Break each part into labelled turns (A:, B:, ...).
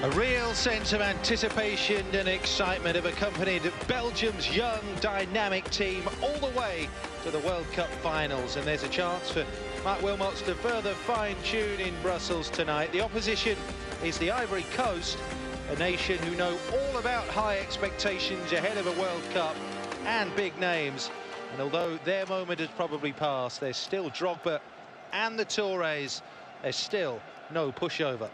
A: A real sense of anticipation and excitement have accompanied Belgium's young, dynamic team all the way to the World Cup finals. And there's a chance for Mark Wilmots to further fine-tune in Brussels tonight. The opposition is the Ivory Coast, a nation who know all about high expectations ahead of a World Cup and big names. And although their moment has probably passed, there's still Drogba and the Tourés. There's still no pushover.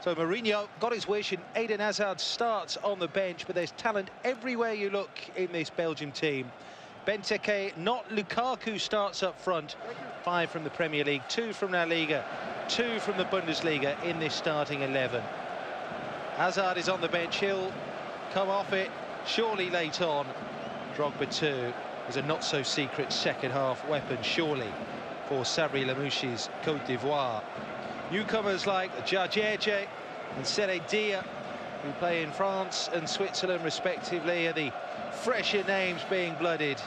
A: So Mourinho got his wish and Eden Hazard starts on the bench, but there's talent everywhere you look in this Belgium team. Benteke, not Lukaku, starts up front. 5 from the Premier League, 2 from La Liga, 2 from the Bundesliga in this starting 11. Hazard is on the bench, he'll come off it surely late on. Drogba too is a not-so-secret second-half weapon, surely, for Sabri Lamouchi's Côte d'Ivoire. Newcomers like Jarjeje and Seredia, who play in France and Switzerland respectively, are the fresher names being blooded.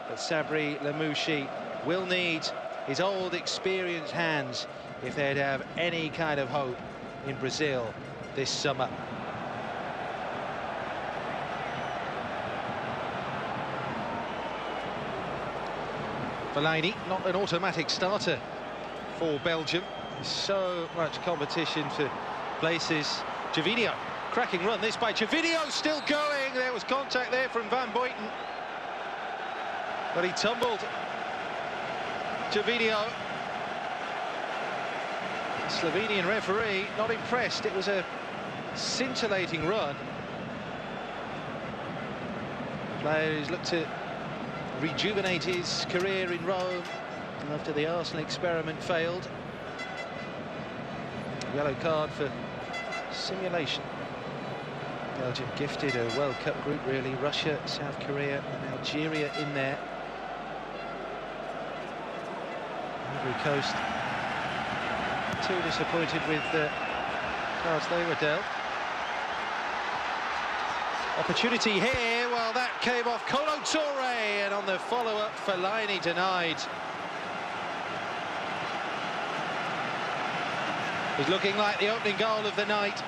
A: But Sabri Lamouchi will need his old experienced hands if they'd have any kind of hope in Brazil this summer. Fellaini, not an automatic starter for Belgium. So much competition for places. Javinho, cracking run this by Javinho, still going. There was contact there from Van Buiten, but he tumbled. Javinho, Slovenian referee, not impressed. It was a scintillating run. The player who's looked to rejuvenate his career in Rome after the Arsenal experiment failed. Yellow card for simulation. Belgium gifted a World Cup group, really. Russia, South Korea and Algeria in there. Ivory Coast too disappointed with the cards they were dealt. Opportunity here, well, that came off Kolo Touré, and on the follow-up Fellaini denied. It's looking like the opening goal of the night.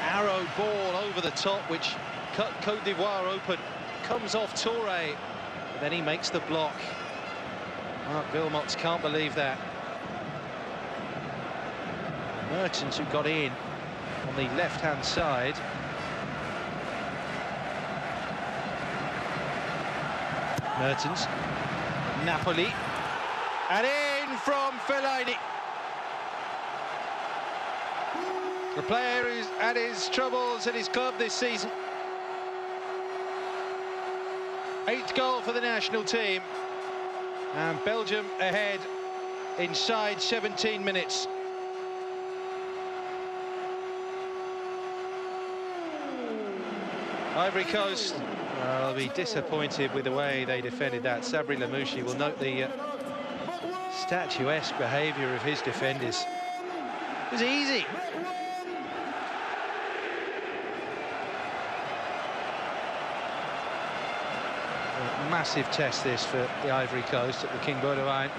A: Arrow ball over the top, which cut Côte d'Ivoire open. Comes off Touré, and then he makes the block. Mark Wilmots can't believe that. Mertens, who got in on the left-hand side. Mertens, Napoli, and in from Fellaini. The player who's had his troubles at his club this season. 8th goal for the national team. And Belgium ahead inside 17 minutes. Ivory Coast, I'll be disappointed with the way they defended that. Sabri Lamouchi will note the statuesque behaviour of his defenders. It was easy. A massive test this for the Ivory Coast at the King Baudouin.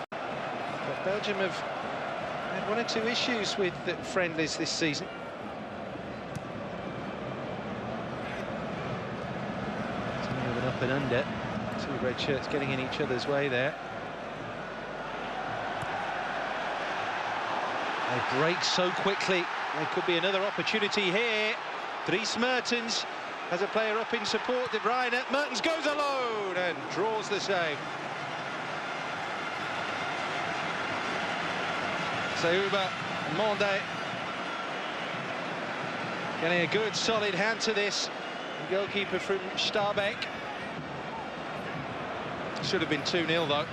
A: But Belgium have had 1 or 2 issues with the friendlies this season. Up and under. 2 red shirts getting in each other's way there. They break so quickly. There could be another opportunity here. Dries Mertens has a player up in support. De Bruyne. Mertens goes alone and draws the save. Seuba, Monde getting a good solid hand to this. The goalkeeper from Stabæk. Should have been 2-0 though.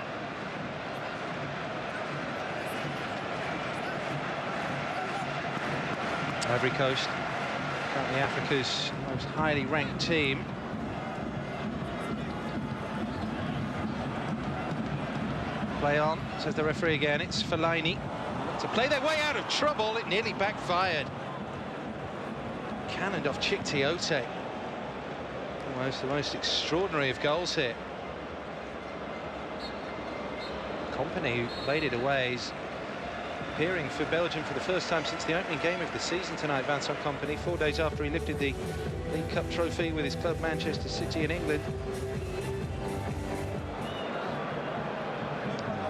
A: Ivory Coast, currently Africa's most highly ranked team. Play on, says the referee again. It's Fellaini to play their way out of trouble. It nearly backfired. Cannoned off Chick-Tiote. Almost the most extraordinary of goals here. Company, who played it away, is appearing for Belgium for the first time since the opening game of the season tonight, Vincent Kompany, 4 days after he lifted the League Cup trophy with his club Manchester City in England.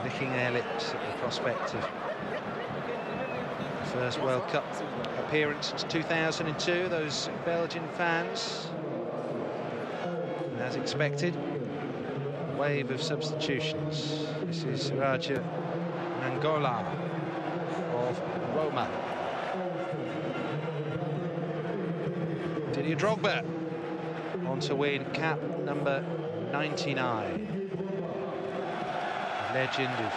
A: Licking their lips at the prospect of the first World Cup appearance since 2002, those Belgian fans. And as expected, a wave of substitutions. This is Radja Nainggolan of Roma. Didier Drogba on to win cap number 99. Legend of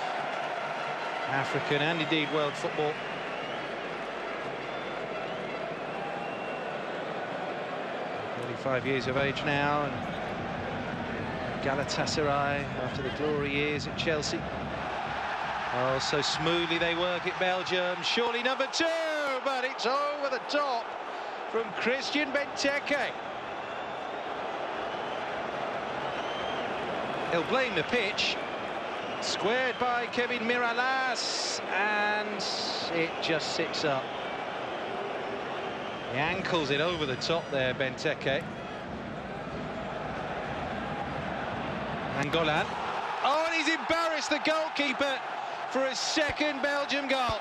A: African and indeed world football. Five years of age now, and Galatasaray after the glory years at Chelsea. Oh, so smoothly they work at Belgium. Surely number 2, but it's over the top from Christian Benteke. He'll blame the pitch. Squared by Kevin Mirallas, and it just sits up. He ankles it over the top there, Benteke. Nainggolan. Oh, and he's embarrassed the goalkeeper for a second Belgium goal.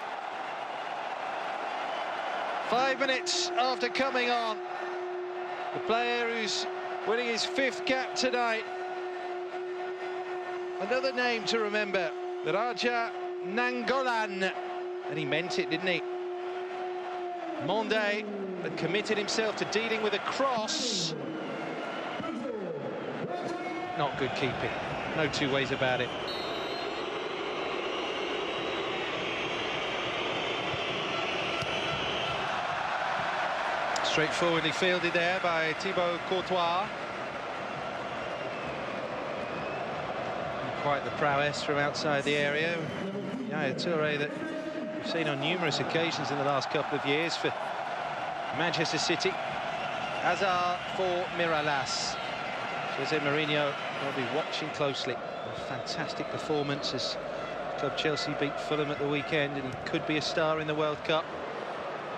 A: 5 minutes after coming on. The player who's winning his 5th cap tonight. Another name to remember, Radja Nainggolan. And he meant it, didn't he? Monde had committed himself to dealing with a cross. Not good keeping, no two ways about it. Straightforwardly fielded there by Thibaut Courtois. Quite the prowess from outside the area. Yaya Toure that we've seen on numerous occasions in the last couple of years for Manchester City. Hazard for Mirallas. Jose Mourinho will be watching closely. A fantastic performance as club Chelsea beat Fulham at the weekend, and he could be a star in the World Cup.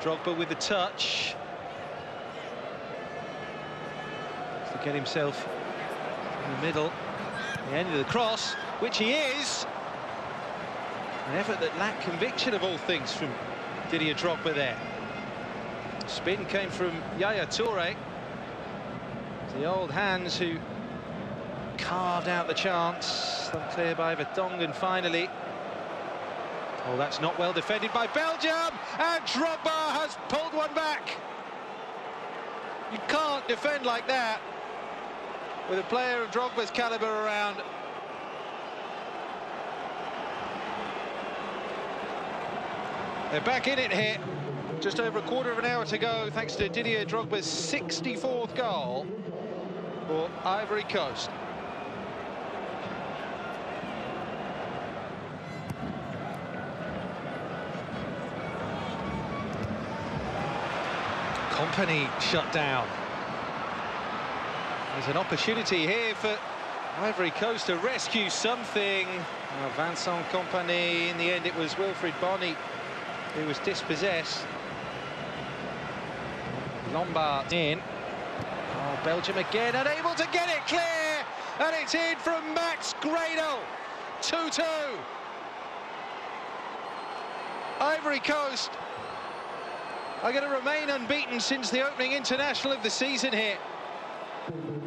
A: Drogba with the touch. To get himself in the middle. The end of the cross, which he is. An effort that lacked conviction of all things from Didier Drogba there. Spin came from Yaya Toure. The old hands who carved out the chance. Unclear by Vertonghen finally. Oh, that's not well defended by Belgium, and Drogba has pulled one back. You can't defend like that with a player of Drogba's calibre around. They're back in it here. Just over a quarter of an hour to go, thanks to Didier Drogba's 64th goal for Ivory Coast. Kompany shut down. There's an opportunity here for Ivory Coast to rescue something. Well, Vincent Kompany, in the end it was Wilfried Bony who was dispossessed. Lombard in. Oh, Belgium again, unable to get it clear, and it's in from Max-Alain Gradel. 2-2. Ivory Coast are going to remain unbeaten since the opening international of the season here,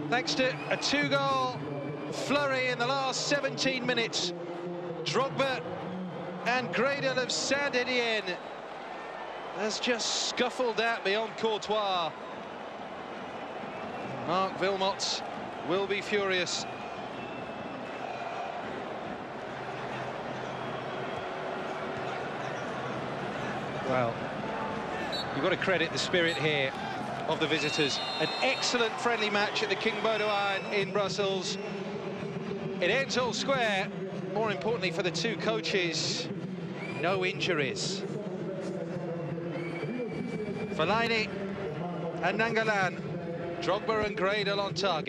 A: thanks to a 2-goal flurry in the last 17 minutes. Drogba and Gradel of Saint-Étienne has just scuffled out beyond Courtois. Marc Wilmots will be furious. Well, you've got to credit the spirit here of the visitors. An excellent friendly match at the King Baudouin in Brussels. It ends all square. More importantly for the two coaches, no injuries. Fellaini and Nainggolan, Drogba and Gradel on target.